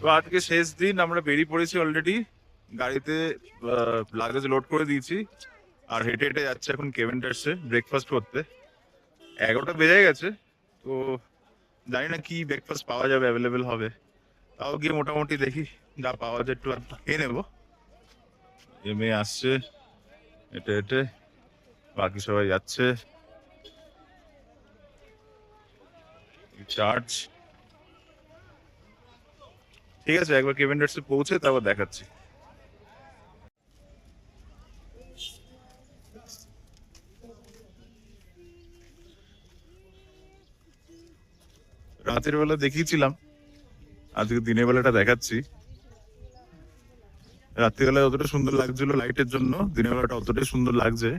তো আজকে শেষ দিন, আমরা বেরিয়ে পড়েছি অলরেডি। গাড়িতে লাগেজ লোড করে দিয়েছি আর হেঁটে হেঁটে যাচ্ছে এখন কেভেন্টার্সে ব্রেকফাস্ট করতে। 11টা বেজে গেছে। তো জানি না কি ব্রেকফাস্ট পাওয়া যাবে, অ্যাভেলেবেল হবে। তাও গিয়ে মোটামুটি দেখি যা পাওয়া যায় একটু খেয়ে নেবো। মেয়ে আসছে হেঁটে হেঁটে, বাকি সবাই যাচ্ছে। চার্জ ঠিক আছে, একবার কেভেন্টার্সে পৌঁছে তারপর দেখাচ্ছি। রাতের বেলা দেখিয়েছিলাম, আজকে দিনের বেলাটা দেখাচ্ছি। রাত্রিবেলায় অতটা সুন্দর লাগছিল লাইটের জন্য, দিনের বেলাটা অতটাই সুন্দর লাগছে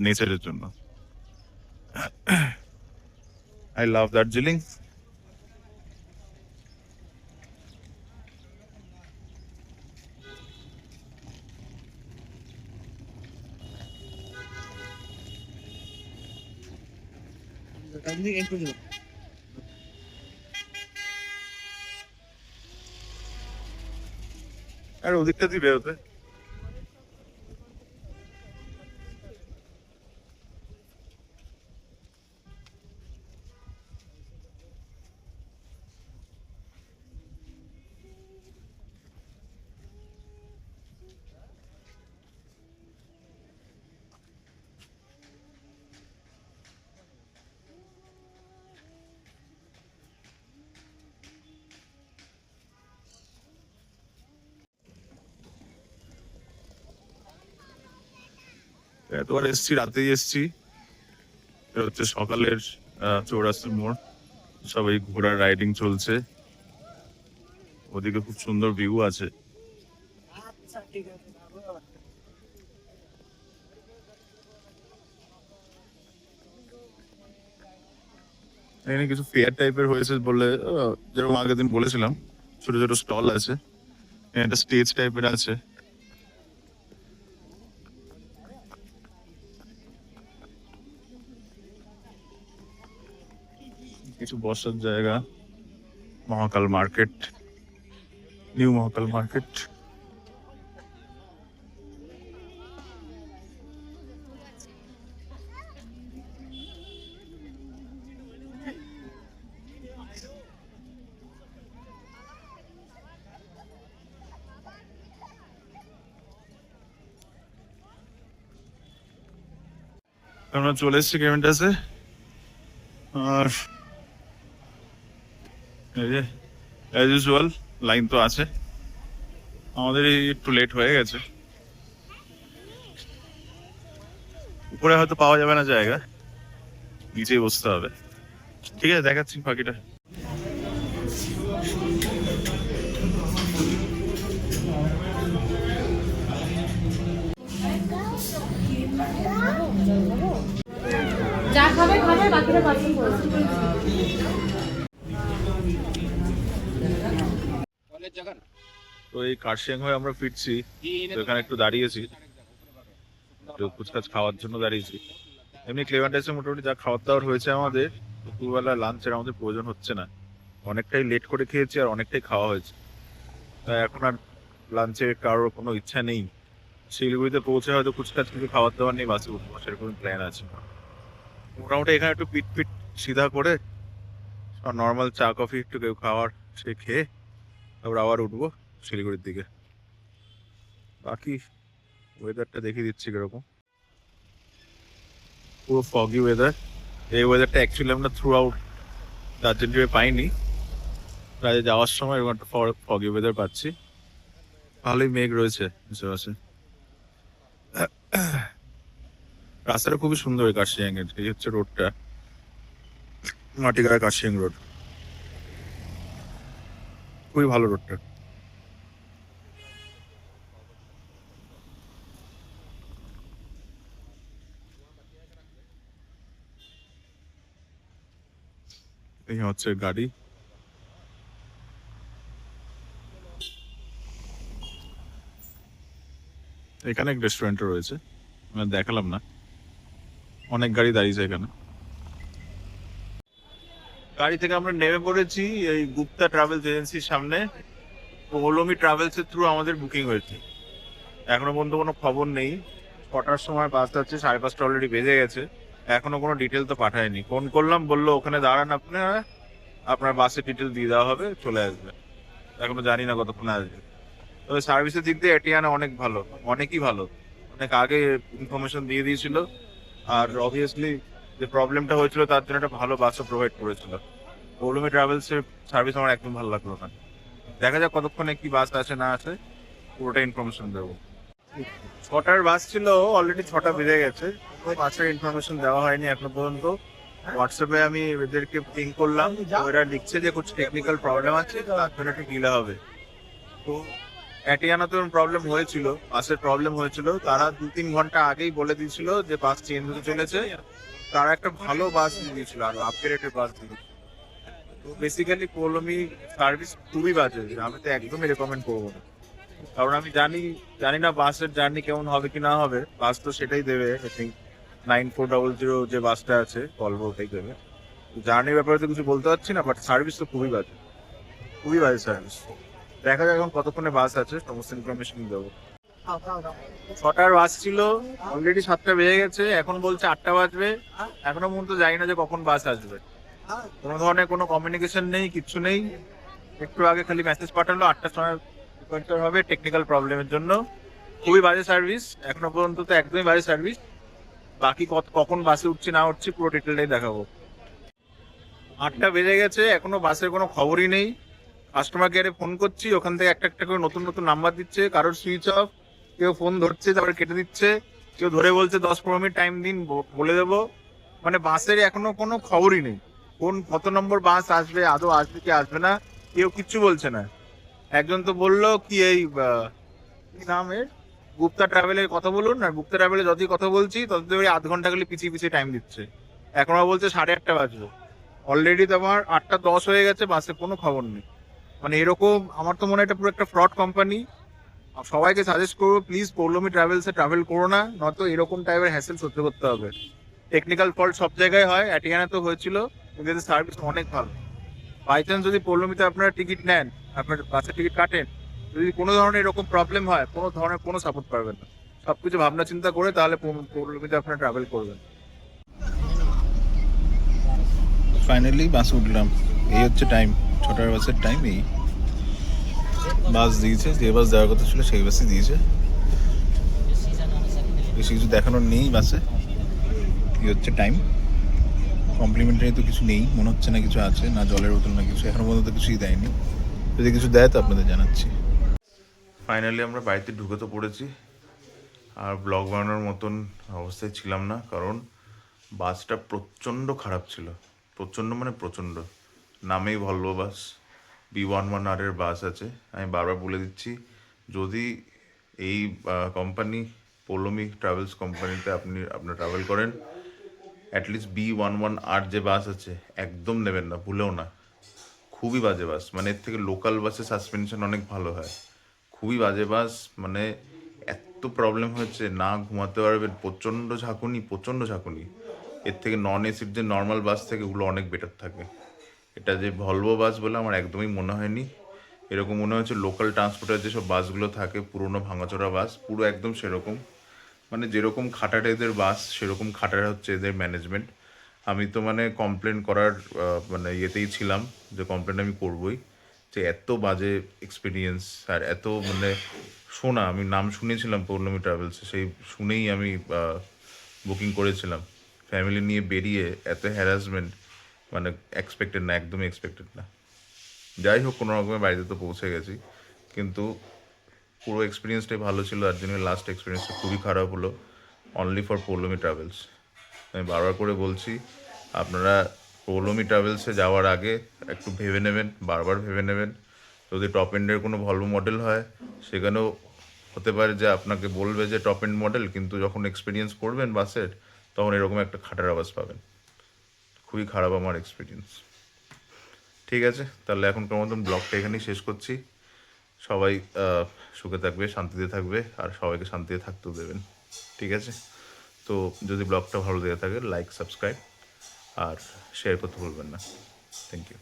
নেচারের জন্য। I love Darjeeling. আর ওদিকটা দিয়ে বেরোতে এতবার এসছি, রাতেই এসছি। এটা হচ্ছে সকালের চৌরাস্তার মোড়, সবাই ঘোড়ার রাইডিং চলছে। ওদিকে খুব সুন্দর ভিউ আছে। এখানে কিছু ফেয়ার টাইপের হয়েছে বলে, যেরকম আগের দিন বলেছিলাম, ছোট ছোট স্টল আছে। একটা স্টেজ টাইপের আছে। কিছু বসার জায়গা। মহাকাল মার্কেট, নিউ মহাকাল মার্কেট। আমরা চলে এসেছি কেভেন্টাসে। আর এই যে অ্যাজ ইউজুয়াল লাইন তো আছে। আমাদের একটু লেট হয়ে গেছে। উপরে হয়তো পাওয়া যাবে না জায়গা, নিচেই বসতে হবে। ঠিক আছে, দেখাচ্ছি বাকিটা। যা খাবে খাবে, বাকিটা পার্সেল করে তো এই কার্শিয়াং হয়ে আমরা ফিরছি। তো এখানে একটু দাঁড়িয়েছি, একটু কুচকাচ খাওয়ার জন্য দাঁড়িয়েছি। এমনি ক্লেভান্টাইসে মোটামুটি যা খাওয়ার দাওয়ার হয়েছে আমাদের, দুপুরবেলা লাঞ্চের আমাদের প্রয়োজন হচ্ছে না। অনেকটাই লেট করে খেয়েছি আর অনেকটাই খাওয়া হয়েছে, তাই এখন আর লাঞ্চে কারোর কোনো ইচ্ছা নেই। শিলিগুড়িতে পৌঁছে হয়তো কুচকাচ কিছু খাওয়ার দাওয়ার নেই, বাসে উঠবো সেরকম প্ল্যান আছে। মোটামুটি এখানে একটু পিট পিট সিধা করে নর্মাল চা কফি একটু কেউ খাওয়ার সে খেয়ে তারপর আবার উঠবো শিলিগুড়ির দিকে। বাকি ওয়েদারটা দেখিয়ে দিচ্ছি কিরকম। পুরো ফগি ওয়েদার। এই ওয়েদারটা অ্যাকচুয়ালি আমরা থ্রু আউট দার্জিলিংয়ে পাইনি, প্রায় যাওয়ার সময় এরকম একটা ফগি ওয়েদার পাচ্ছি। ভালোই মেঘ রয়েছে আশেপাশে। রাস্তাটা খুবই সুন্দর এই কার্শিয়াং এর। এই হচ্ছে রোডটা, মাটিগাড়া কার্শিয়াং রোড। খুবই ভালো রোডটা। এই হচ্ছে গাড়ি। এখানে এক রেস্টুরেন্টও রয়েছে, আমি দেখালাম না। অনেক গাড়ি দাঁড়িয়েছে এখানে। গাড়ি থেকে আমরা নেমে পড়েছি এই গুপ্তা ট্রাভেলস এজেন্সির সামনে। পৌলমী ট্রাভেলস এর থ্রু আমাদের বুকিং হয়েছে। এখনো পর্যন্ত কোনো খবর নেই। কটার সময় বাস যাচ্ছে, 5:30 অলরেডি বেজে গেছে, এখনো কোনো ডিটেল তো পাঠায়নি। ফোন করলাম, বললো ওখানে দাঁড়ান আপনারা, আপনার বাসের ডিটেল দিয়ে দেওয়া হবে, চলে আসবে। এখনো জানি না কতক্ষণে আসবে। তবে সার্ভিসের দিক দিয়ে এটিয়ানা অনেক ভালো, অনেকই ভালো। অনেক আগে ইনফরমেশন দিয়ে দিয়েছিল, আর অবভিয়াসলি যে প্রবলেমটা হয়েছিল তার জন্য একটা ভালো বাসও প্রোভাইড করেছিল। পৌলমী ট্রাভেলস এর সার্ভিস আমার একদম ভালো লাগলো না। দেখা যাক কতক্ষণে কি বাস আসে না আসে, পুরোটা ইনফরমেশন দেবো। 6টার বাস ছিল, অলরেডি 6টা বেজে গেছে, বাসের ইনফরমেশন দেওয়া হয়নি এখনো পর্যন্ত। হোয়াটসঅ্যাপে আমি এদেরকে পিং করলাম, তো এরা লিখছে যে কিছু টেকনিক্যাল প্রবলেম আছে, তার জন্য একটু ডিলে হবে। তো অ্যাটিয়ানাতে প্রবলেম হয়েছিল, বাসের প্রবলেম হয়েছিল, তারা 2-3 ঘন্টা আগেই বলে দিয়েছিল যে বাস চেঞ্জ হতে চলেছে। তারা একটা ভালো বাস দিয়ে দিয়েছিল, আর আপগ্রেডেড বাস দিয়ে দিয়েছিল। তো বেসিক্যালি পৌলমী সার্ভিস খুবই বাজে, আমি তো একদমই রেকমেন্ড করবো না। কারণ আমি জানি না বাসের জার্নি কেমন হবে কি না হবে। বাস তো সেটাই দেবে, আই থিঙ্ক 9400 যে বাসটা আছে ভলভো, ওটাই দেবে। জার্নির ব্যাপারে তো কিছু বলতে পারছি না, বাট সার্ভিস তো খুবই বাজে, খুবই বাজে সার্ভিস। দেখা যাক এখন কতক্ষণে বাস আছে, সমস্ত ইনফরমেশন দেবো। 6টার বাস ছিল, অলরেডি 7টা বেজে গেছে, এখন বলছে 8টা বাজবে। এখনো পর্যন্ত জানি না যে কখন বাস আসবে। কোনো ধরনের কোনো কমিউনিকেশন নেই, কিচ্ছু নেই। একটু আগে খালি মেসেজ পাঠালো 8টার সময় হবে টেকনিক্যাল প্রবলেমের জন্য। খুবই বাজে সার্ভিস, এখনো পর্যন্ত তো একদমই বাজে সার্ভিস। বাকি কখন বাসে উঠছি না উঠছি পুরো ডিটেলটাই দেখাবো। 8টা বেজে গেছে, এখনো বাসের কোনো খবরই নেই। কাস্টমার কেয়ারে ফোন করছি, ওখান থেকে একটা একটা করে নতুন নতুন নাম্বার দিচ্ছে, কারোর সুইচ অফ, কেউ ফোন ধরছে তারপরে কেটে দিচ্ছে, কেউ ধরে বলছে 10-15 মিনিট টাইম দিন, বলে দেবো। মানে বাসের এখনো কোনো খবরই নেই, কত নম্বর বাস আসবে, আদৌ আসবে কি আসবে না, কেউ কিচ্ছু বলছে না। একজন তো বললো কি এই কি নাম এর, গুপ্তা ট্রাভেলের কথা বলুন, আর গুপ্তা ট্রাভেলে যতই কথা বলছি ততই আধ ঘন্টা খালি পিছিয়ে পিছিয়ে টাইম দিচ্ছে। এখন আবার বলছে 8:30 বাজবে, অলরেডি তো আমার 8টা 10 হয়ে গেছে, বাসে কোনো খবর নেই। মানে এরকম আমার তো মনে হয় এটা পুরো একটা ফ্রড কোম্পানি। সবাইকে সাজেস্ট করবো প্লিজ পৌলমী ট্রাভেলসে ট্রাভেল করো না, নয়তো এরকম টাইপের হ্যাসেল সহ্য করতে হবে। টেকনিক্যাল ফল্ট সব জায়গায় হয়, অ্যাটিয়ানা তো হয়েছিল, কিন্তু সার্ভিস অনেক ভালো। বাই চান্স যদি পৌলমীতে আপনারা টিকিট নেন, আপনার বাসের টিকিট কাটেন, যদি কোনো ধরনের এরকম প্রবলেম হয়, কোনো ধরনের কোনো সাপোর্ট পাবেন না। সবকিছু ভাবনা চিন্তা করে তাহলে পৌলমীতে আপনারা ট্রাভেল করবেন। ফাইনালি বাস উঠলাম, এই হচ্ছে টাইম, 6টার বাসের টাইম। এই বাস দিয়েছে, যে বাস দেওয়ার কথা ছিল সেই বাসই দিয়েছে। বেশি কিছু দেখানোর নেই বাসে। এই হচ্ছে টাইম, কমপ্লিমেন্টারি তো কিছু নেই মনে হচ্ছে, না কিছু আছে, না জলের বোতল না কিছু, এখনো পর্যন্ত কিছুই দেয়নি। যদি কিছু দেয় তো আপনাদের জানাচ্ছি। ফাইনালি আমরা বাড়িতে ঢুকে তো পড়েছি, আর ব্লগ বানানোর মতন অবস্থায় ছিলাম না, কারণ বাসটা প্রচণ্ড খারাপ ছিল। প্রচণ্ড মানে প্রচণ্ড, নামেই ভলভো বাস, B11R এর বাস আছে। আমি বারবার বলে দিচ্ছি, যদি এই কোম্পানি পৌলমী ট্রাভেলস কোম্পানিতে আপনারা ট্রাভেল করেন, অ্যাটলিস্ট B11R যে বাস আছে একদম নেবেন না, ভুলেও না। খুবই বাজে বাস, মানে এর থেকে লোকাল বাসে সাসপেনশন অনেক ভালো হয়। খুবই বাজে বাস, মানে এত প্রবলেম হয়েছে, না ঘুমাতে পারবেন, প্রচণ্ড ঝাঁকুনি, প্রচণ্ড ঝাঁকুনি। এর থেকে নন এসির যে নর্মাল বাস থাকে ওগুলো অনেক বেটার থাকে। এটা যে ভলভো বাস বলে আমার একদমই মনে হয়নি। এরকম মনে হচ্ছে লোকাল ট্রান্সপোর্টের যেসব বাসগুলো থাকে, পুরোনো ভাঙাচোরা বাস, পুরো একদম সেরকম। মানে যেরকম খাটাটা এদের বাস, সেরকম খাটাটা হচ্ছে এদের ম্যানেজমেন্ট। আমি তো মানে কমপ্লেন করার মানে ইয়েতেই ছিলাম, যে কমপ্লেন আমি করবই, যে এত বাজে এক্সপিরিয়েন্স। আর এত মানে শোনা, আমি নাম শুনেছিলাম পৌলমী ট্রাভেলসে, সেই শুনেই আমি বুকিং করেছিলাম। ফ্যামিলি নিয়ে বেরিয়ে এত হ্যারাসমেন্ট, মানে এক্সপেক্টেড না, একদমই এক্সপেক্টেড না। যাই হোক, কোনো রকমের বাড়িতে তো পৌঁছে গেছি, কিন্তু পুরো এক্সপিরিয়েন্সটাই ভালো ছিল। দার্জিলিংয়ের লাস্ট এক্সপিরিয়েন্সটা খুবই খারাপ হলো, অনলি ফর পৌলমী ট্রাভেলস। আমি বারবার করে বলছি, আপনারা পৌলমী ট্রাভেলসে যাওয়ার আগে একটু ভেবে নেবেন, বারবার ভেবে নেবেন। যদি টপ এন্ডের কোনো ভলভো মডেল হয়, সেখানেও হতে পারে যে আপনাকে বলবে যে টপ এন্ড মডেল, কিন্তু যখন এক্সপিরিয়েন্স করবেন বাসের, তখন এরকম একটা খাটার আওয়াজ পাবেন। খুবই খারাপ আমার এক্সপিরিয়েন্স। ঠিক আছে, তাহলে এখনকার মতন ব্লগটা এখানেই শেষ করছি। সবাই সুখে থাকবে, শান্তিতে থাকবে, আর সবাইকে শান্তিতে থাকতেও দেবেন। ঠিক আছে, তো যদি ব্লগটা ভালো লেগে থাকে লাইক, সাবস্ক্রাইব আর শেয়ার করতে ভুলবেন না। Thank you.